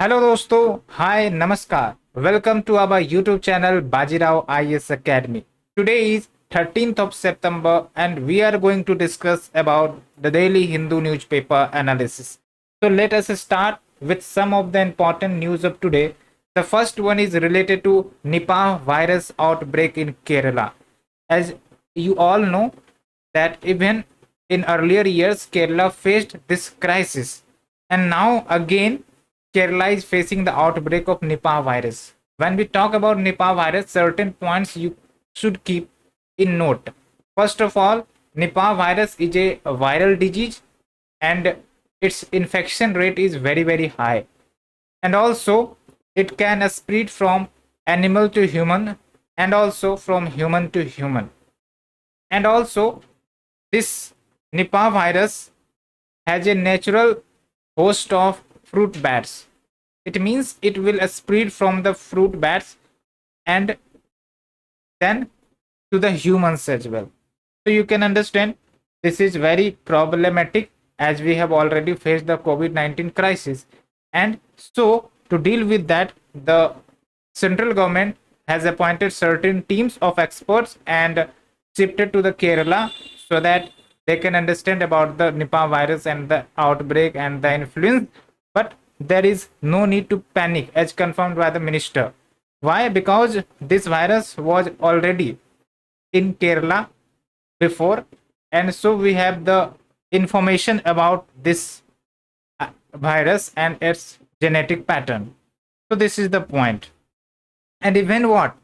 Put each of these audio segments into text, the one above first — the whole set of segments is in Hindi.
हेलो दोस्तों, हाय नमस्कार। Welcome to our YouTube channel Bajirao IAS Academy. Today is 13th of September and we are going to discuss about the daily Hindu newspaper analysis. So let us start with some of the important news of today. The first one is related to Nipah virus outbreak in Kerala. As you all know that even in earlier years Kerala faced this crisis, and now again Kerala is facing the outbreak of Nipah virus. When we talk about Nipah virus, certain points you should keep in note. First of all, Nipah virus is a viral disease and its infection rate is very high. And also, it can spread from animal to human and also from human to human. And also, this Nipah virus has a natural host of fruit bats. It means it will spread from the fruit bats and then to the humans as well. So you can understand this is very problematic as we have already faced the COVID-19 crisis. And so to deal with that, the central government has appointed certain teams of experts and shifted to the Kerala so that they can understand about the Nipah virus and the outbreak and the influence. But there is no need to panic as confirmed by the minister. Why? Because this virus was already in Kerala before, and so we have the information about this virus and its genetic pattern. So this is the point. And even what?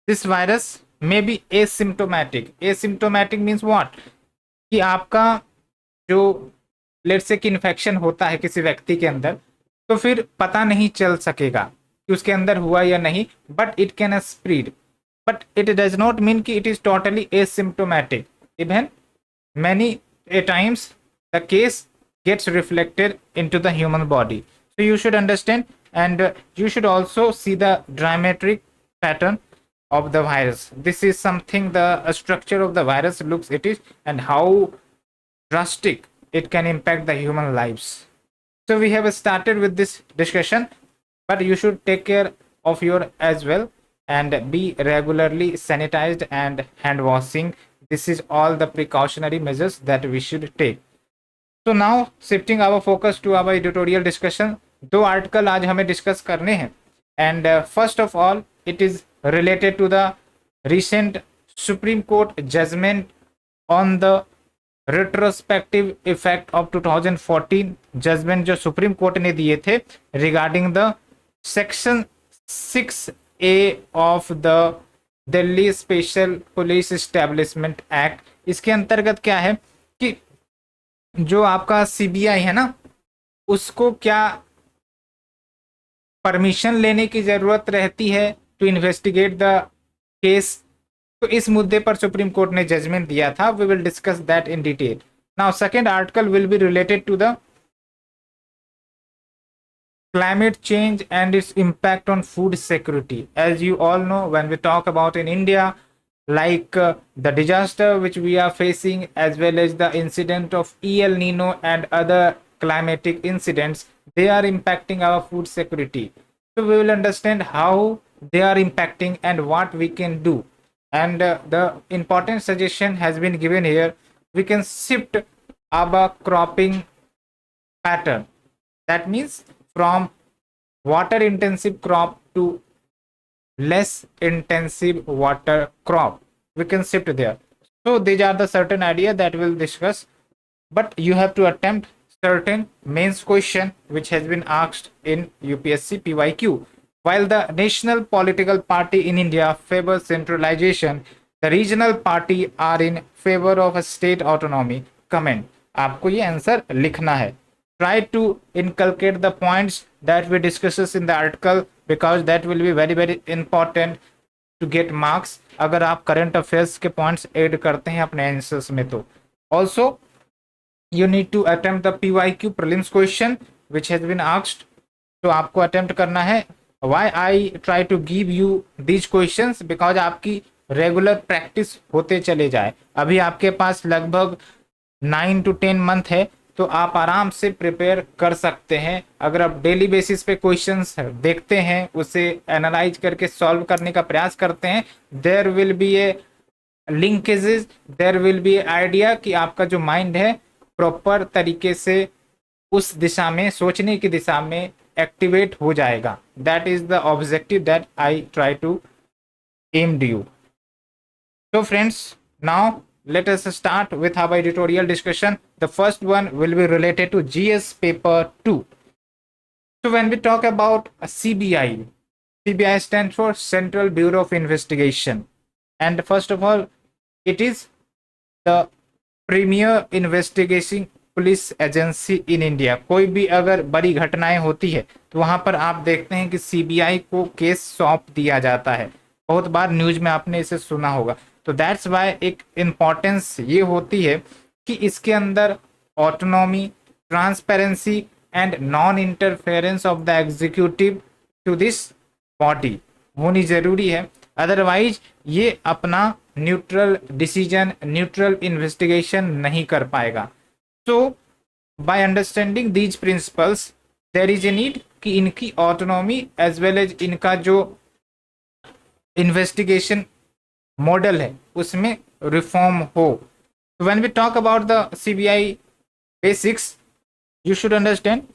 This virus may be asymptomatic. Asymptomatic means what? कि आपका जो लेट्स से कि इन्फेक्शन होता है किसी व्यक्ति के अंदर, तो फिर पता नहीं चल सकेगा कि उसके अंदर हुआ या नहीं, but it can spread, but it does not mean कि it is totally asymptomatic. Even many a times the case gets reflected into the human body. So you should understand, and you should also see the dramatic pattern of the virus. This is something the structure of the virus looks it is, and how drastic it can impact the human lives. So we have started with this discussion, but you should take care of your as well and be regularly sanitized and hand washing. This is all the precautionary measures that we should take. So now shifting our focus to our editorial discussion. दो आर्टिकल आज हमें डिस्कस करने हैं, and first of all it is related to the recent Supreme Court judgment on the retrospective effect of 2014 judgement जो सुप्रीम कोर्ट ने दिए थे regarding the section 6A of the Delhi special police establishment act. इसके अंतर्गत क्या है कि जो आपका CBI है ना, उसको क्या परमिशन लेने की जरूरत रहती है टू इन्वेस्टिगेट द केस. तो इस मुद्दे पर सुप्रीम कोर्ट ने जजमेंट दिया था. We will discuss that in detail. Now second article will be related to the climate change and its impact on food security. As you all know, when we talk about in India, like the disaster which we are facing, as well as the incident of El Nino and other climatic incidents, they are impacting our food security. So we will understand how they are impacting and what we can do. And the important suggestion has been given here. We can shift our cropping pattern. That means from water intensive crop to less intensive water crop, we can shift there. So these are the certain idea that we'll discuss, but you have to attempt certain mains question which has been asked in UPSC PYQ. While the national political party in India favors centralization, the regional party are in favor of a state autonomy. Comment. आपको ये आंसर लिखना है. Try to inculcate the points that we discusses in the article, because that will be very important to get marks अगर आप current affairs के points add करते हैं अपने answers में. तो also you need to attempt the PYQ prelims question which has been asked. तो आपको attempt करना है. Why I try to give you these questions? Because आपकी रेगुलर प्रैक्टिस होते चले जाए. अभी आपके पास लगभग 9 to 10 मंथ है, तो आप आराम से प्रिपेयर कर सकते हैं। अगर आप डेली बेसिस पे क्वेश्चंस देखते हैं, उसे एनालाइज करके सॉल्व करने का प्रयास करते हैं, there will be a linkages, there will be a idea कि आपका जो माइंड है प्रॉपर तरीके से उस दिशा में, सोचने की दिशा में एक्टिवेट हो जाएगा। That is the objective that I try to aimed you. So friends, now let us start with our editorial discussion. The first one will be related to GS paper 2. So when we talk about CBI, CBI stands for Central Bureau of Investigation. And first of all, it is the premier investigating police agency in India. कोई भी अगर बड़ी घटनाएं होती है तो वहां पर आप देखते हैं कि सीबीआई को केस सौंप दिया जाता है। बहुत बार न्यूज में आपने इसे सुना होगा। तो दैट्स वाई एक इम्पॉर्टेंस ये होती है कि इसके अंदर autonomy, transparency and non interference of the executive to this body होनी जरूरी है। अदरवाइज ये अपना न्यूट्रल डिसीजन, न्यूट्रल इन्वेस्टिगेशन नहीं कर पाएगा। So, by understanding these principles, there is a need कि इनकी ऑटोनॉमी एज वेल एज इनका जो इन्वेस्टिगेशन मॉडल है उसमें रिफॉर्म हो। When we talk about the CBI basics, you should understand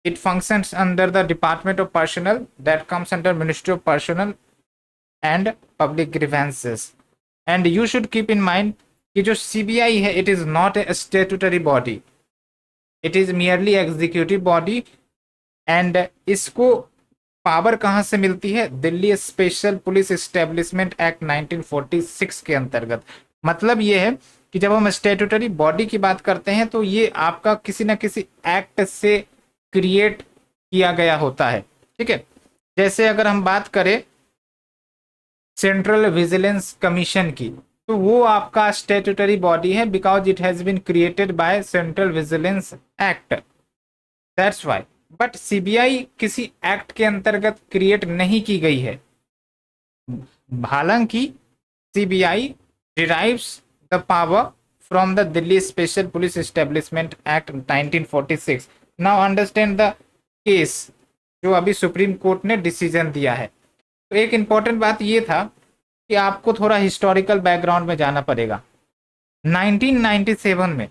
it functions under the Department of Personnel that comes under Ministry of Personnel and Public Grievances. And you should keep in mind कि जो सीबीआई है it is not A statutory body, it is merely executive body. And इसको पावर कहां से मिलती है? Delhi special police establishment act 1946 के अंतर्गत। मतलब ये है कि जब हम स्टेटूटरी बॉडी की बात करते हैं तो ये आपका किसी ना किसी एक्ट से क्रिएट किया गया होता है। ठीक है, जैसे अगर हम बात करें सेंट्रल विजिलेंस कमीशन की, तो वो आपका स्टेटूटरी बॉडी है because it has been created by central vigilance act, that's why. But CBI किसी एक्ट के अंतर्गत क्रिएट नहीं की गई है। हालांकि CBI derives the power from the Delhi special police establishment act 1946। Now understand the case जो अभी सुप्रीम कोर्ट ने डिसीजन दिया है। तो एक इंपॉर्टेंट बात ये था कि आपको थोड़ा हिस्टोरिकल बैकग्राउंड में जाना पड़ेगा। 1997 में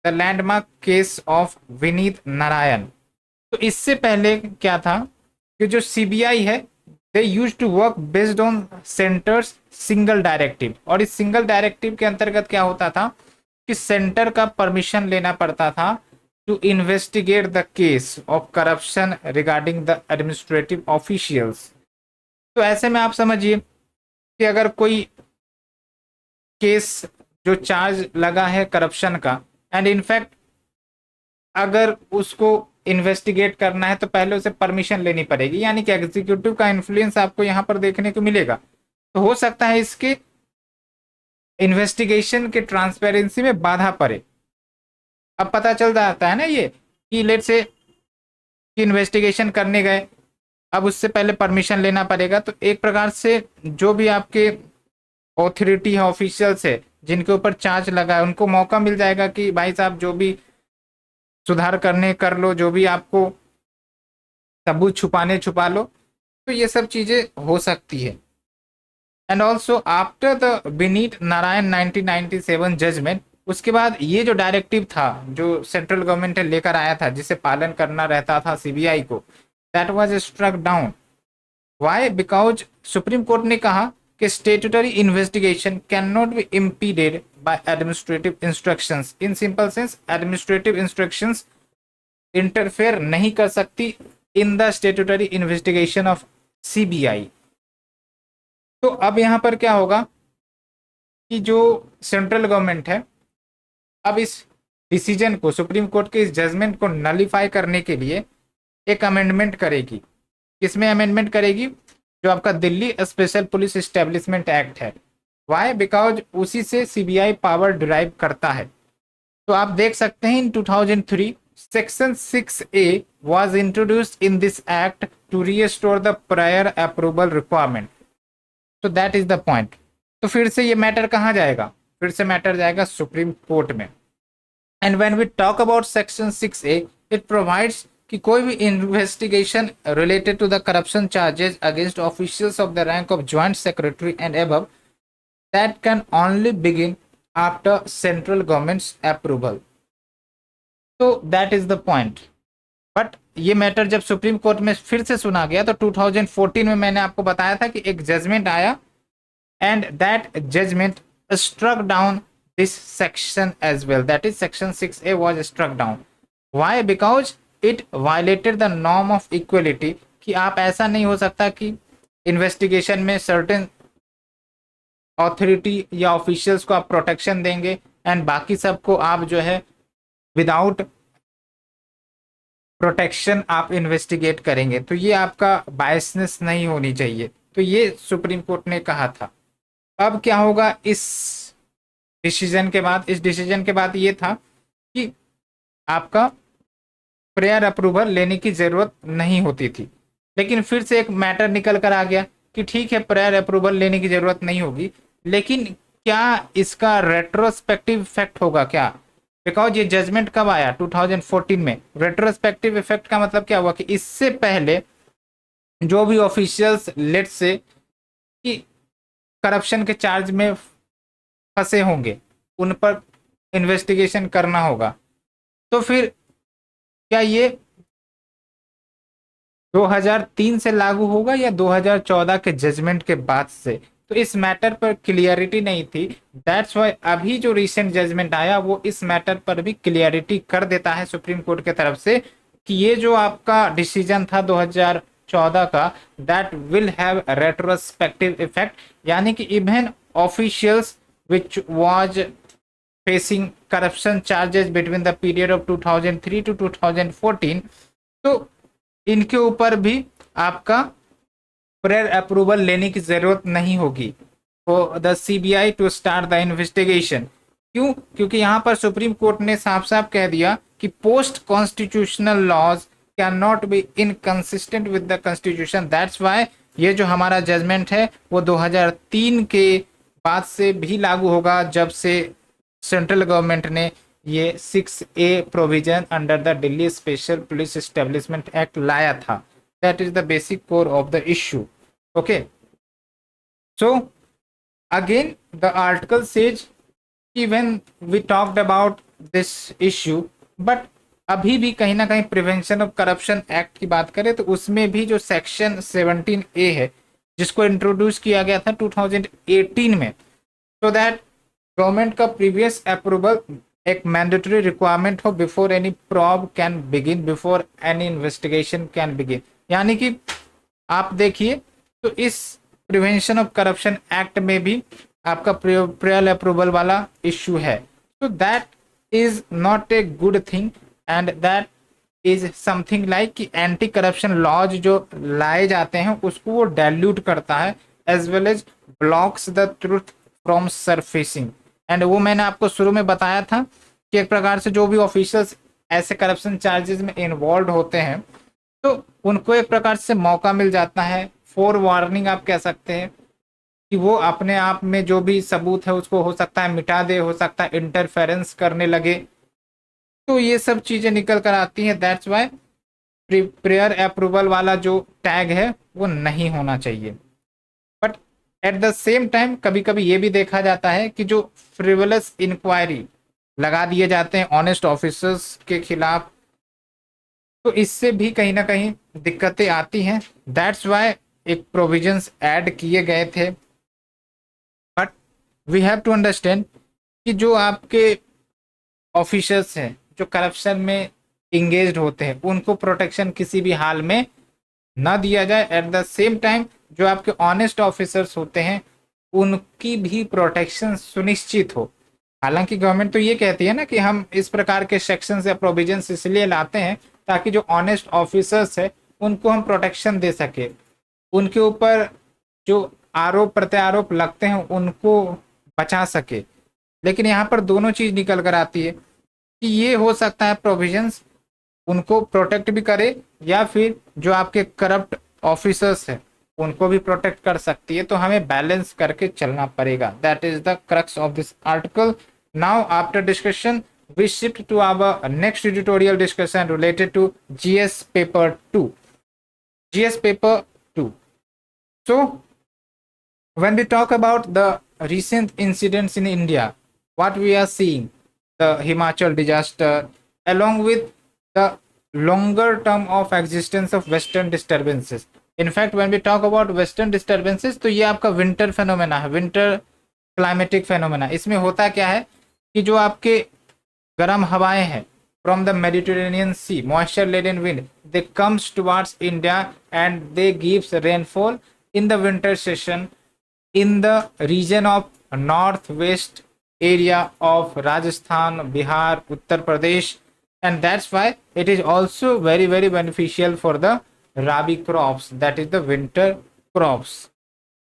the landmark case of Vineet Narayan. तो इससे पहले क्या था कि जो सीबीआई है they used to work based on centre's single directive. और इस सिंगल डायरेक्टिव के अंतर्गत क्या होता था कि सेंटर का परमिशन लेना पड़ता था to investigate the case of corruption regarding the administrative officials. तो ऐसे में आप समझिए कि अगर कोई केस जो चार्ज लगा है करप्शन का, एंड इनफैक्ट अगर उसको इन्वेस्टिगेट करना है तो पहले उसे परमिशन लेनी पड़ेगी, यानी कि एग्जीक्यूटिव का इन्फ्लुएंस आपको यहां पर देखने को मिलेगा। तो हो सकता है इसके इन्वेस्टिगेशन के ट्रांसपेरेंसी में बाधा पड़े। अब पता चल जाता है ना ये कि लेट से इन्वेस्टिगेशन करने गए, अब उससे पहले परमिशन लेना पड़ेगा। तो एक प्रकार से जो भी आपके ऑथोरिटी है, ऑफिशियल्स है जिनके ऊपर चार्ज लगा है, उनको मौका मिल जाएगा कि भाई साहब जो भी सुधार करने कर लो, जो भी आपको सबूत छुपाने छुपा लो। तो ये सब चीजें हो सकती है। And also after the Vineet Narayan 1997 judgement, उसके बाद ये जो डायरेक्टिव था जो सेंट्रल गवर्नमेंट लेकर आया था जिसे पालन करना रहता था सीबीआई को, that was struck down. Why? Because Supreme Court ने कहा कि statutory investigation can not be impeded by administrative instructions. In simple sense administrative instructions interfere नहीं कर सकती in the statutory investigation of CBI. तो अब यहां पर क्या होगा कि जो सेंट्रल गवर्नमेंट है अब इस डिसीजन को, सुप्रीम कोर्ट के इस जजमेंट को नलीफाई करने के लिए एक अमेंडमेंट करेगी। किसमें अमेंडमेंट करेगी? जो आपका Delhi special police establishment act है। वाई? बिकॉज उसी से सीबीआई पावर डिराइव करता है। तो आप देख सकते हैं इन 2003 section 6A was introduced in this act to restore the prior approval requirement. So that is the point. तो फिर से ये मैटर कहाँ जाएगा? फिर से मैटर जाएगा सुप्रीम कोर्ट में। And when we talk about section 6A, it provides कि कोई भी investigation related to the corruption charges against officials of the rank of joint secretary and above that can only begin after central government's approval. तो that is the point. But ये मैटर जब सुप्रीम कोर्ट में फिर से सुना गया तो 2014 में मैंने आपको बताया था कि एक जजमेंट आया and that judgement struck down this section as well, that is section 6A was struck down. Why? Because it violated the norm of equality कि आप ऐसा नहीं हो सकता कि इन्वेस्टिगेशन में सर्टेन अथॉरिटी या ऑफिशियल्स को आप प्रोटेक्शन देंगे एंड बाकी सबको आप जो है विदाउट प्रोटेक्शन आप इन्वेस्टिगेट करेंगे, तो ये आपका बायसनेस नहीं होनी चाहिए। तो ये सुप्रीम कोर्ट ने कहा था। अब क्या होगा इस डिसीजन के बाद? इस डिसीजन के बाद ये था कि आपका प्रेयर अप्रूवल लेने की जरूरत नहीं होती थी, लेकिन फिर से एक मैटर निकल कर आ गया कि ठीक है प्रेयर अप्रूवल लेने की जरूरत नहीं होगी, लेकिन क्या इसका रेट्रोस्पेक्टिव इफेक्ट होगा क्या? बिकॉज ये जजमेंट कब आया? 2014 में। रेट्रोस्पेक्टिव इफेक्ट का मतलब क्या हुआ कि इससे पहले जो भी ऑफिशियल्स लेट से कि करप्शन के चार्ज में फंसे होंगे उन पर इन्वेस्टिगेशन करना होगा, तो फिर क्या ये 2003 से लागू होगा या 2014 के जजमेंट के बाद से? तो इस मैटर पर क्लियरिटी नहीं थी। दैट्स वाई अभी जो रिसेंट जजमेंट आया वो इस मैटर पर भी क्लियरिटी कर देता है सुप्रीम कोर्ट की तरफ से कि ये जो आपका डिसीजन था 2014 का, that will have retrospective effect, यानी कि even officials which was facing corruption charges between the period of 2003 to 2014, तो इनके ऊपर भी आपका प्रेयर अप्रूवल लेने की जरूरत नहीं होगी for the CBI to start the investigation. क्यों? क्योंकि यहाँ पर सुप्रीम कोर्ट ने साफ साफ कह दिया कि post constitutional laws can not be inconsistent with the constitution. That's why ये जो हमारा जजमेंट है वो 2003 के बाद से भी लागू होगा, जब से सेंट्रल गवर्नमेंट ने ये 6A provision under the Delhi special police establishment act लाया था। That is the basic core of the issue. Okay, so again the article says even we talked about this issue, but अभी भी कहीं ना कहीं प्रिवेंशन ऑफ करप्शन एक्ट की बात करें तो उसमें भी जो सेक्शन 17A है जिसको इंट्रोड्यूस किया गया था 2018 में, सो दैट गवर्नमेंट का प्रीवियस अप्रूवल एक मैंडेटरी रिक्वायरमेंट हो before any probe can begin, before any investigation can begin. यानी कि आप देखिए तो इस प्रिवेंशन ऑफ करप्शन एक्ट में भी आपका प्रियल अप्रूवल वाला इश्यू है। So that is not a good thing and that is something like कि एंटी करप्शन लॉज जो लाए जाते हैं उसको वो डाइल्यूट करता है as well as blocks the truth from surfacing. And वो मैंने आपको शुरू में बताया था कि एक प्रकार से जो भी ऑफिशियल्स ऐसे करप्शन चार्जेस में इन्वॉल्व होते हैं तो उनको एक प्रकार से मौका मिल जाता है, फॉर वार्निंग आप कह सकते हैं, कि वो अपने आप में जो भी सबूत है उसको हो सकता है मिटा दे, हो सकता है इंटरफेरेंस करने लगे, तो ये सब चीजें निकल कर आती हैं। दैट्स वाई प्रेयर अप्रूवल वाला जो टैग है वो नहीं होना चाहिए। But at the same time कभी कभी ये भी देखा जाता है कि जो फ्रिवलस इंक्वायरी लगा दिए जाते हैं ऑनेस्ट ऑफिसर्स के खिलाफ, तो इससे भी कहीं ना कहीं दिक्कतें आती हैं। दैट्स वाई एक प्रोविजंस ऐड किए गए थे। But we have to understand कि जो आपके ऑफिसर्स हैं जो करप्शन में इंगेज्ड होते हैं उनको प्रोटेक्शन किसी भी हाल में ना दिया जाए। एट द सेम टाइम जो आपके ऑनेस्ट ऑफिसर्स होते हैं उनकी भी प्रोटेक्शन सुनिश्चित हो। हालांकि गवर्नमेंट तो ये कहती है ना कि हम इस प्रकार के सेक्शंस या प्रोविजंस इसलिए लाते हैं ताकि जो ऑनेस्ट ऑफिसर्स है उनको हम प्रोटेक्शन दे सके, उनके ऊपर जो आरोप प्रत्यारोप लगते हैं उनको बचा सके। लेकिन यहाँ पर दोनों चीज निकल कर आती है कि ये हो सकता है प्रोविजंस उनको प्रोटेक्ट भी करे या फिर जो आपके करप्ट ऑफिसर्स हैं उनको भी प्रोटेक्ट कर सकती है, तो हमें बैलेंस करके चलना पड़ेगा। That is the crux of this article. Now after discussion we shift to our next tutorial discussion related to GS paper 2. GS paper 2. So when we talk about the recent incidents in India, what we are seeing, the Himachal disaster, along with the longer term of existence of western disturbances. In fact, when we talk about western disturbances, तो ये आपका विंटर फेनोमेना है, विंटर क्लाइमेटिक फेनोमेना. इसमें होता क्या है कि जो आपके गर्म हवाएं हैं from the Mediterranean Sea, moisture laden wind, they comes towards India and they gives rainfall in the winter session in the region of northwest area of Rajasthan, Bihar, Uttar Pradesh, and that's why it is also very beneficial for the Rabi crops, that is the winter crops.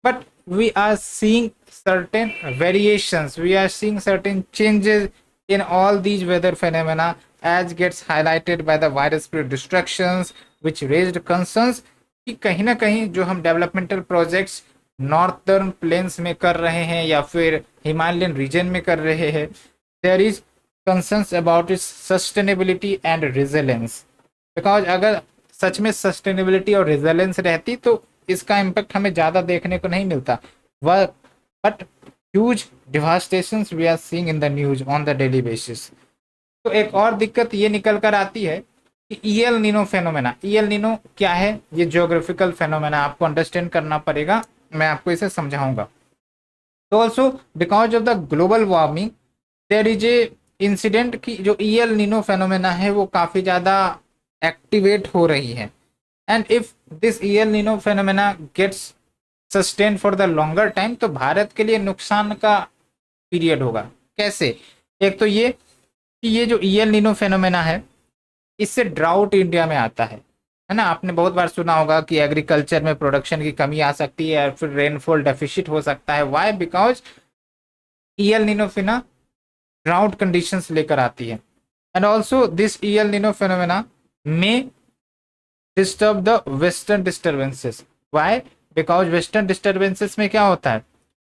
But we are seeing certain variations, we are seeing certain changes in all these weather phenomena, as gets highlighted by the widespread destructions which raised concerns कि कहीं ना कहीं जो हम डेवलपमेंटल प्रोजेक्ट्स नॉर्थर्न प्लेन्स में कर रहे हैं या फिर हिमालयन रीजन में कर रहे हैं, there is concerns about its sustainability and resilience. Because अगर सच में सस्टेनेबिलिटी और रेजिलेंस रहती तो इसका इम्पैक्ट हमें ज़्यादा देखने को नहीं मिलता. वह but huge devastations we are seeing in the news on the daily basis. तो एक और दिक्कत ये निकल कर आती है कि EL Nino phenomena. EL Nino क्या है? ये ज्योग्राफिकल फेनोमेना, आपको अंडरस्टैंड करना पड़ेगा, मैं आपको इसे समझाऊंगा. तो also because of the global warming there is a incident कि जो ईएल नीनो फेनोमेना है वो काफ़ी ज़्यादा एक्टिवेट हो रही है. And if this El Nino phenomena gets sustain for the longer time तो भारत के लिए नुकसान का पीरियड होगा. कैसे? एक तो ये कि ये जो ईएल नीनो फेनोमेना है इससे ड्राउट इंडिया में आता है ना. आपने बहुत बार सुना होगा कि एग्रीकल्चर में प्रोडक्शन की कमी आ सकती है, फिर रेनफॉल डेफिसिट हो सकता है. Why? Because El Nino phenomena drought conditions लेकर आती है. And also this El Nino phenomena में disturb the western disturbances. Why? Because western disturbances में क्या होता है,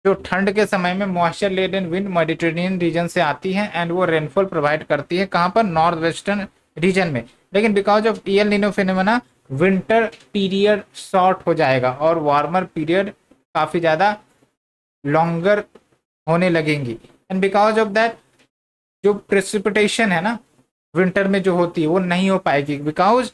जो ठंड के समय में moisture laden wind Mediterranean region से आती है एंड वो रेनफॉल प्रोवाइड करती है. कहाँ पर? नॉर्थ वेस्टर्न रीजन में. लेकिन because of EL Nino phenomena winter period short हो जाएगा और वार्मर पीरियड काफ़ी ज़्यादा लॉन्गर होने लगेंगी. एंड बिकॉज ऑफ दैट जो प्रेसिपिटेशन है ना विंटर में जो होती है वो नहीं हो पाएगी. Because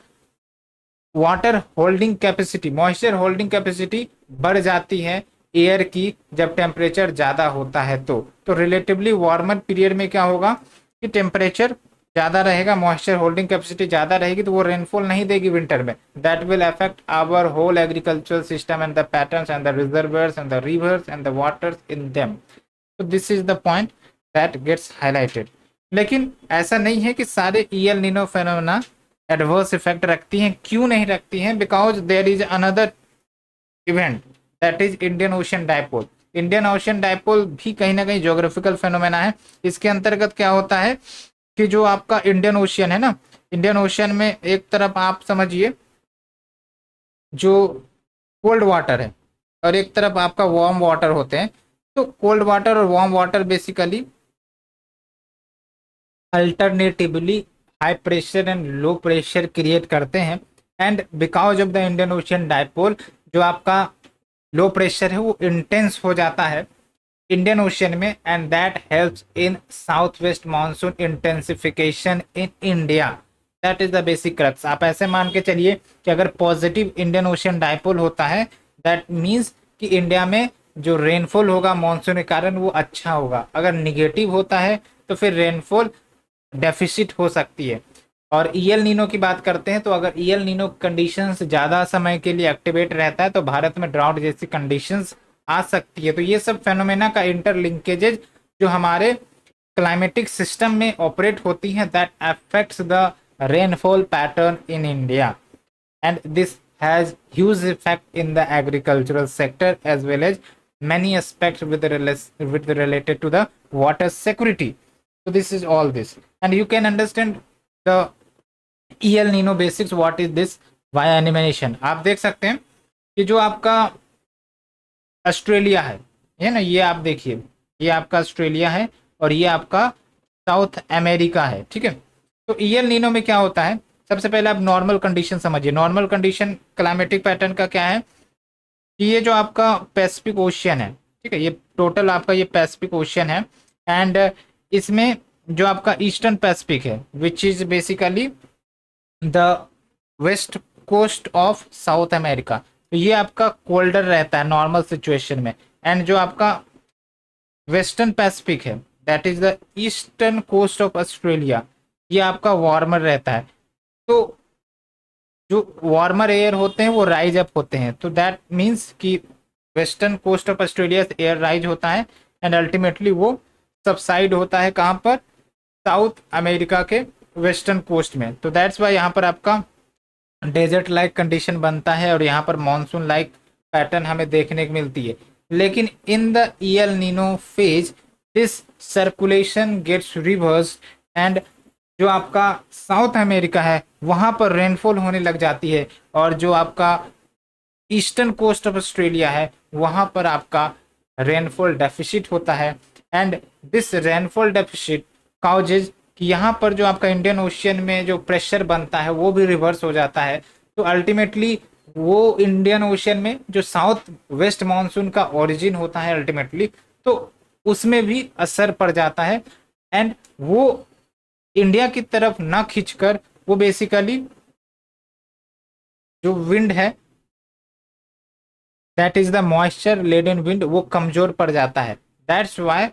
water holding capacity, moisture holding capacity बढ़ जाती है एयर की जब टेम्परेचर ज़्यादा होता है. तो रिलेटिवली वार्मर पीरियड में क्या होगा कि टेम्परेचर ज़्यादा रहेगा, मॉइस्चर होल्डिंग कैपेसिटी ज़्यादा रहेगी, तो वो रेनफॉल नहीं देगी विंटर में. That will affect our whole agricultural system and the patterns and the reservoirs and the rivers and the waters in them. तो this is the point that gets highlighted. लेकिन ऐसा नहीं है कि सारे El Nino phenomena adverse effect रखती हैं. क्यों नहीं रखती हैं? Because there is another event that is Indian ocean dipole. Indian ocean dipole भी कहीं ना कहीं ज्योग्राफिकल फेनोमेना है. इसके अंतर्गत क्या होता है कि जो आपका इंडियन ओशियन है ना, इंडियन ओशियन में एक तरफ आप समझिए जो कोल्ड वाटर है और एक तरफ आपका वार्म वाटर होते हैं. तो कोल्ड वाटर और warm water basically alternatively high pressure and low pressure create करते हैं. And because of the Indian ocean dipole जो आपका लो प्रेशर है वो इंटेंस हो जाता है इंडियन ओशियन में, and that helps in south west monsoon intensification in India. That is the basic crux. आप ऐसे मान के चलिए कि अगर पॉजिटिव इंडियन ओशियन डायपोल होता है दैट मीन्स कि इंडिया में जो रेनफॉल होगा मानसून के कारण वो अच्छा होगा. अगर निगेटिव होता है तो फिर रेनफॉल डेफिसिट हो सकती है. और ईएल नीनो की बात करते हैं तो अगर ईएल नीनो कंडीशंस ज़्यादा समय के लिए एक्टिवेट रहता है तो भारत में ड्राउट जैसी कंडीशंस आ सकती है. तो ये सब फेनोमेना का इंटरलिंकेजेज जो हमारे क्लाइमेटिक सिस्टम में ऑपरेट होती हैं that affects the rainfall pattern in India. And this has huge effect in the agricultural sector as well as many aspects with related to the water security. So this is all this, and you can understand the EL Nino basics. What is this via animation? आप देख सकते हैं कि जो आपका ऑस्ट्रेलिया है ना, ये आप देखिए, ये आपका ऑस्ट्रेलिया है और ये आपका साउथ अमेरिका है। ठीक है, तो ईएल नीनो में क्या होता है, सबसे पहले आप नॉर्मल कंडीशन समझिए। नॉर्मल कंडीशन क्लाइमेटिक पैटर्न का क्या है कि ये जो आपका पैसिफिक ओशियन है, ठीक है, ये टोटल आपका ये पैसिफिक ओशियन है, एंड इसमें जो आपका ईस्टर्न पैसिफिक है which is basically the west coast of South America, तो ये आपका कोल्डर रहता है नॉर्मल सिचुएशन में, एंड जो आपका वेस्टर्न पैसिफिक है that is the eastern coast of Australia, ये आपका वार्मर रहता है। तो जो वार्मर एयर होते हैं वो राइज अप होते हैं, तो दैट मीन्स कि वेस्टर्न कोस्ट ऑफ ऑस्ट्रेलिया से एयर राइज होता है एंड अल्टीमेटली वो सबसाइड होता है कहाँ पर, साउथ अमेरिका के वेस्टर्न कोस्ट में। तो दैट्स वाई यहाँ पर आपका डेजर्ट लाइक कंडीशन बनता है और यहाँ पर मानसून लाइक पैटर्न हमें देखने को मिलती है। लेकिन in the El Nino phase this circulation gets reverse and जो आपका साउथ अमेरिका है वहाँ पर रेनफॉल होने लग जाती है, और जो आपका ईस्टर्न कोस्ट ऑफ ऑस्ट्रेलिया है वहाँ पर आपका रेनफॉल डेफिसिट होता है, and this rainfall deficit causes कि यहाँ पर जो आपका इंडियन ओशियन में जो प्रेशर बनता है वो भी रिवर्स हो जाता है। तो अल्टीमेटली वो इंडियन ओशियन में जो साउथ वेस्ट मानसून का ओरिजिन होता है अल्टीमेटली, तो उसमें भी असर पड़ जाता है, एंड वो इंडिया की तरफ ना खींचकर वो बेसिकली जो विंड है that is the moisture laden wind वो कमजोर पड़ जाता है। That's why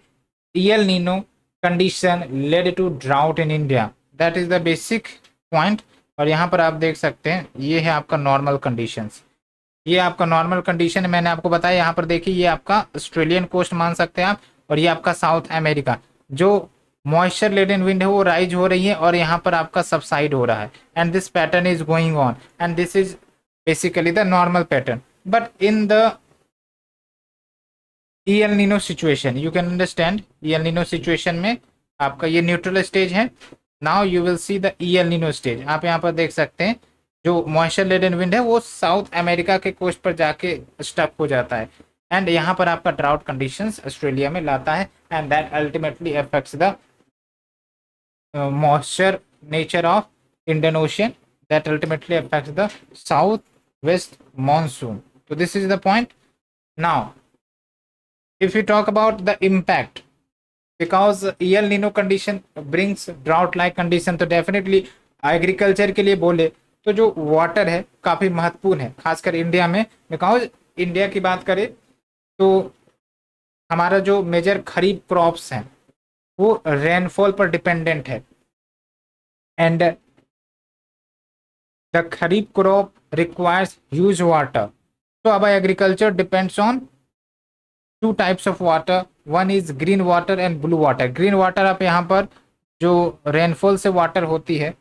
El Nino condition lead to drought in India, that is the basic point. और यहाँ पर आप देख सकते हैं ये है आपका नॉर्मल कंडीशंस, ये आपका नॉर्मल कंडीशन है, मैंने आपको बताया। यहाँ पर देखिए ये आपका ऑस्ट्रेलियन कोस्ट मान सकते हैं आप, और ये आपका साउथ अमेरिका जो मॉइस्चर लेडन विंड है वो राइज हो रही है और यहाँ पर आपका सबसाइड हो रहा है, and this pattern is going on and this is basically the normal pattern. But in the El Nino situation you can understand, EL Nino situation में आपका ये न्यूट्रल स्टेज है। Now you will see the El Nino stage, आप यहाँ पर देख सकते हैं जो मॉइस्चर लेडन विंड है वो साउथ अमेरिका के कोस्ट पर जाके स्टक हो जाता है, एंड यहाँ पर आपका ड्राउट कंडीशंस ऑस्ट्रेलिया में लाता है, and that ultimately affects the moisture nature of Indian Ocean that ultimately affects the southwest monsoon. So this is the point. Now, if you talk about the impact, because El Nino condition brings drought-like condition, तो definitely agriculture के लिए बोले तो जो water है काफी महत्वपूर्ण है, खासकर इंडिया में। बिकॉज इंडिया की बात करें तो हमारा जो मेजर खरीफ क्रॉप्स हैं वो रेनफॉल पर डिपेंडेंट है, and the kharif crop requires huge water. तो अब agriculture depends on two types of water, one is green water and blue water. Green water आप यहाँ पर जो रेनफॉल से वाटर होती है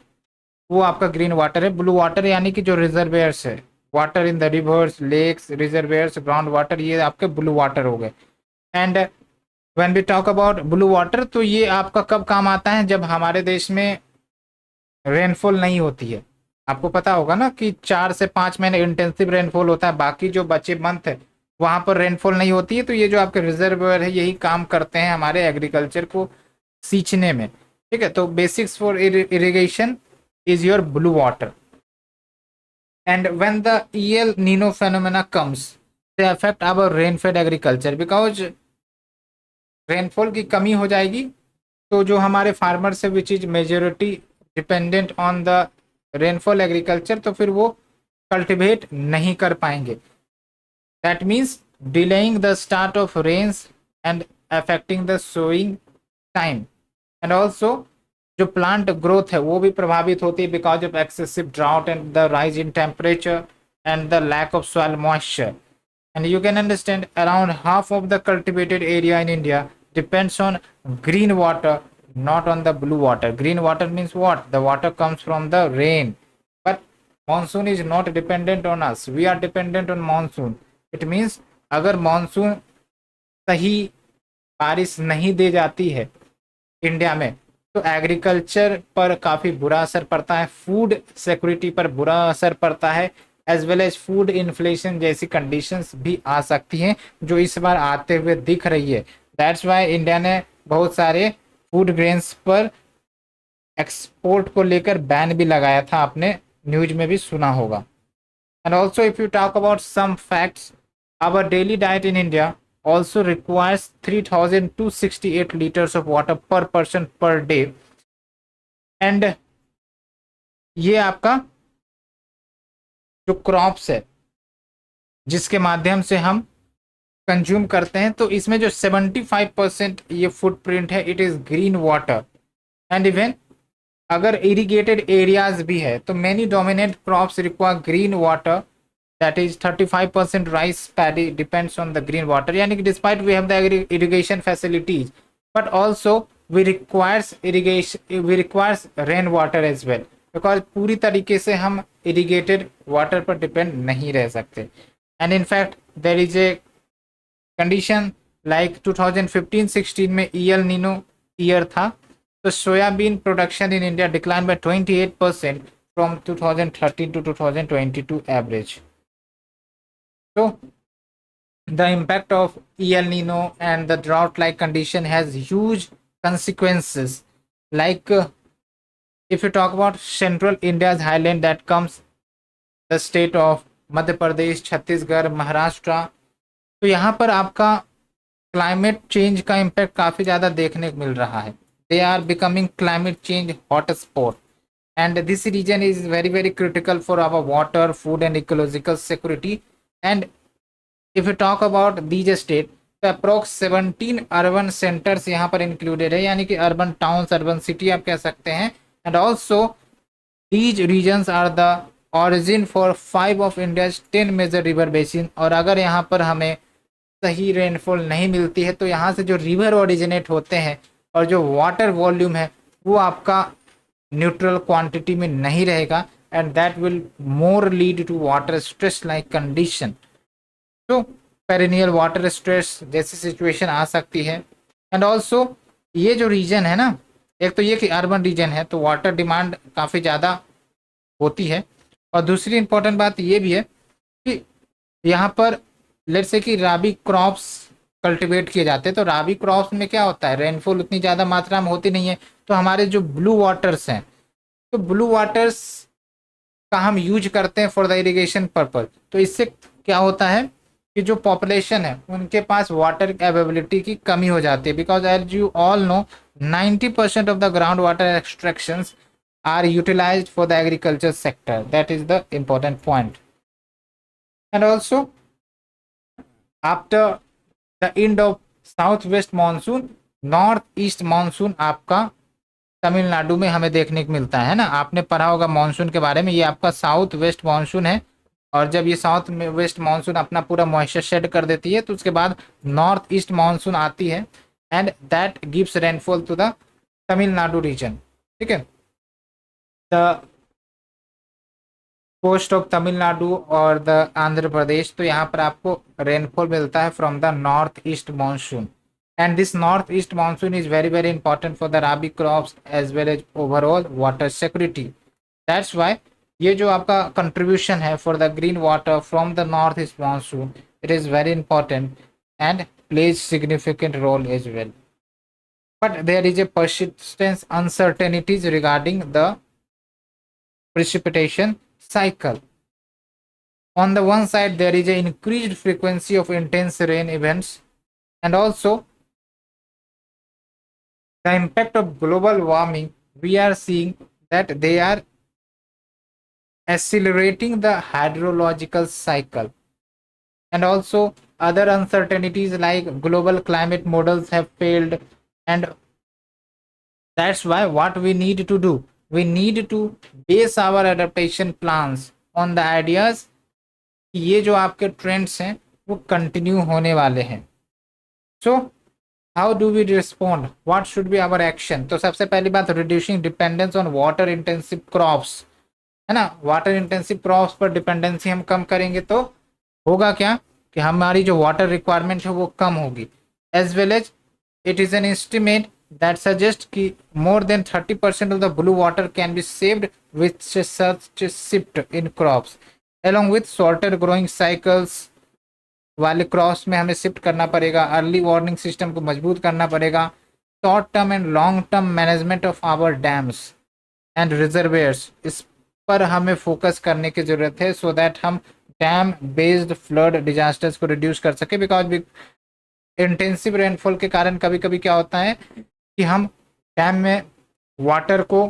वो आपका ग्रीन वाटर है। ब्लू वाटर यानी कि जो रिजर्वेयर्स है, water in the rivers, lakes, reservoirs, ground water, ये आपके ब्लू वाटर हो गए। And when we talk about blue water तो ये आपका कब काम आता है, जब हमारे देश में रेनफॉल नहीं होती है। आपको पता होगा ना कि 4 से 5 महीने इंटेंसिव रेनफॉल होता है, बाकी जो बचे मंथ है वहाँ पर रेनफॉल नहीं होती है। तो ये जो आपके रिजर्वेयर है यही काम करते हैं हमारे एग्रीकल्चर को सींचने में, ठीक है। तो basics for irrigation is your blue water, and when the El Nino phenomena comes they affect our rain fed agriculture, because rainfall की कमी हो जाएगी तो जो हमारे फार्मर्स है which is majority dependent on the rainfall agriculture, तो फिर वो कल्टिवेट नहीं कर पाएंगे। That means delaying the start of rains and affecting the sowing time, and also जो प्लांट ग्रोथ है वो भी प्रभावित होती है because of excessive drought and the rise in temperature and the lack of soil moisture. And you can understand around half of the cultivated area in India depends on green water, not on the blue water. Green water means what? The water comes from the rain. But monsoon is not dependent on us. We are dependent on monsoon. It means अगर monsoon सही बारिश नहीं दे जाती है इंडिया में तो एग्रीकल्चर पर काफ़ी बुरा असर पड़ता है, फूड सिक्योरिटी पर बुरा असर पड़ता है, as well as food inflation जैसी कंडीशंस भी आ सकती हैं जो इस बार आते हुए दिख रही है। दैट्स वाई इंडिया ने बहुत सारे फूड ग्रेन्स पर एक्सपोर्ट को लेकर बैन भी लगाया था, आपने न्यूज में भी सुना होगा। And also if you talk about some facts, our daily diet in India also requires 3268 liters of water per person per day, and ये आपका जो क्रॉप्स है जिसके माध्यम से हम कंज्यूम करते हैं, तो इसमें जो 75% ये फुटप्रिंट है it is green water. And even अगर इरिगेटेड एरियाज भी है तो many dominant crops require green water, that is 35% rice paddy depends on the green water, yani despite we have the irrigation facilities but also we requires rain water as well, because पूरी तरीके से हम irrigated water पर depend नहीं रह सकते। and in fact there is a condition like 2015-16 में El Nino year था, तो soybean production in India decline by 28% from 2013 to 2022 average. So the impact of El Nino and the drought-like condition has huge consequences. Like if you talk about central India's highland that comes the state of Madhya Pradesh, Chhattisgarh, Maharashtra, तो यहाँ पर आपका क्लाइमेट चेंज का इम्पैक्ट काफ़ी ज़्यादा देखने को मिल रहा है। They are becoming climate change hot spot, and this region is very critical for our water, food and ecological security. And if you talk about these states, तो अप्रोक्स 17 अर्बन सेंटर्स यहाँ पर इंक्लूडेड है, यानी कि अर्बन टाउन्स, अर्बन सिटी आप कह सकते हैं। And also these regions are the origin for 5 of India's 10 major river basin. और अगर यहाँ पर हमें सही रेनफॉल नहीं मिलती है तो यहाँ से जो रिवर ओरिजिनेट होते हैं और जो वाटर वॉल्यूम है वो आपका न्यूट्रल क्वांटिटी में नहीं रहेगा, and that will more lead to water stress like condition. तो पेरिनियल वाटर स्ट्रेस जैसी सिचुएशन आ सकती है। एंड ऑल्सो ये जो रीजन है ना, एक तो ये कि अर्बन रीजन है तो वाटर डिमांड काफ़ी ज़्यादा होती है, और दूसरी इंपॉर्टेंट बात ये भी है कि यहाँ पर लेट्स से कि राबी क्रॉप्स कल्टीवेट किए जाते हैं। तो राबी क्रॉप्स में क्या होता है, रेनफॉल उतनी ज़्यादा मात्रा में होती नहीं है, तो हमारे जो ब्लू वाटर्स हैं, तो ब्लू वाटर्स का हम यूज करते हैं फॉर द इरिगेशन पर्पज। तो इससे क्या होता है कि जो पॉपुलेशन है उनके पास वाटर अवेलेबिलिटी की कमी हो जाती है, because as you all know 90% of the ground water extractions are utilised for the agriculture sector. That is the important point. And also after the end of south west monsoon, north east monsoon आपका तमिलनाडु में हमें देखने को मिलता है ना। आपने पढ़ा होगा मानसून के बारे में, ये आपका साउथ वेस्ट मानसून है, और जब ये साउथ वेस्ट मानसून अपना पूरा मॉइस्चर शेड कर देती है तो उसके बाद नॉर्थ ईस्ट मानसून आती है, and that gives rainfall to the Tamil Nadu region. ठीक है, द कोस्ट ऑफ तमिलनाडु और द आंध्र प्रदेश, तो यहाँ पर आपको रेनफॉल मिलता है from the north east monsoon. And this north east monsoon is very important for the rabi crops as well as overall water security. That's why ये जो आपका कंट्रीब्यूशन है for the green water from the north east monsoon, it is very important and plays significant role as well. But there is a persistent uncertainties regarding the precipitation cycle. On the one side there is an increased frequency of intense rain events, and also the impact of global warming, we are seeing that they are accelerating the hydrological cycle. And also other uncertainties like global climate models have failed, and that's why what we need to do, we need to base our adaptation plans on the ideas कि ये जो आपके ट्रेंड्स हैं वो कंटिन्यू होने वाले हैं। So how do we respond, what should be our action. तो सबसे पहली बात, reducing dependence on water intensive crops, है ना। वाटर इंटेंसिव क्रॉप्स पर डिपेंडेंसी हम कम करेंगे तो होगा क्या कि हमारी जो वाटर रिक्वायरमेंट है वो कम होगी। As well as it is an estimate that suggest कि more than 30% of the blue water can be saved with such shift in crops along with shorter growing cycles वाले क्रॉप्स में हमें शिफ्ट करना पड़ेगा। अर्ली वार्निंग सिस्टम को मजबूत करना पड़ेगा। Short term and long term management of our dams and reservoirs, इस पर हमें फोकस करने की जरूरत है सो दैट हम डैम बेस्ड फ्लड डिजास्टर्स को रिड्यूस कर सके। बिकॉज इंटेंसिव रेनफॉल के कारण कभी कभी क्या होता है कि हम डैम में वाटर को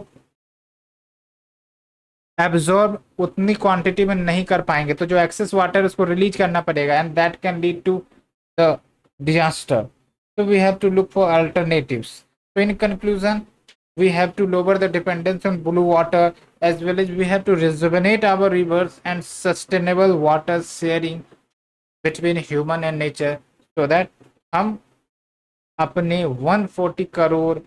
एब्जॉर्ब उतनी क्वांटिटी में नहीं कर पाएंगे, तो जो एक्सेस वाटर है उसको रिलीज करना पड़ेगा and that can lead to the disaster. So we have to look for alternatives. So in conclusion, we have to lower the dependence on blue water, as well as we have to rejuvenate our rivers and sustainable water sharing between human and nature, so that हम अपने 140 करोड़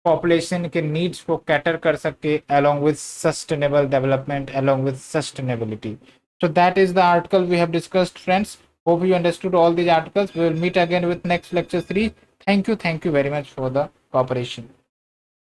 पॉपुलेशन के नीड्स को कैटर कर सके along with sustainable development, along with sustainability. So that is the article we have discussed, friends. Hope you understood all these articles. We will meet again with next lecture 3. Thank you very much for the cooperation.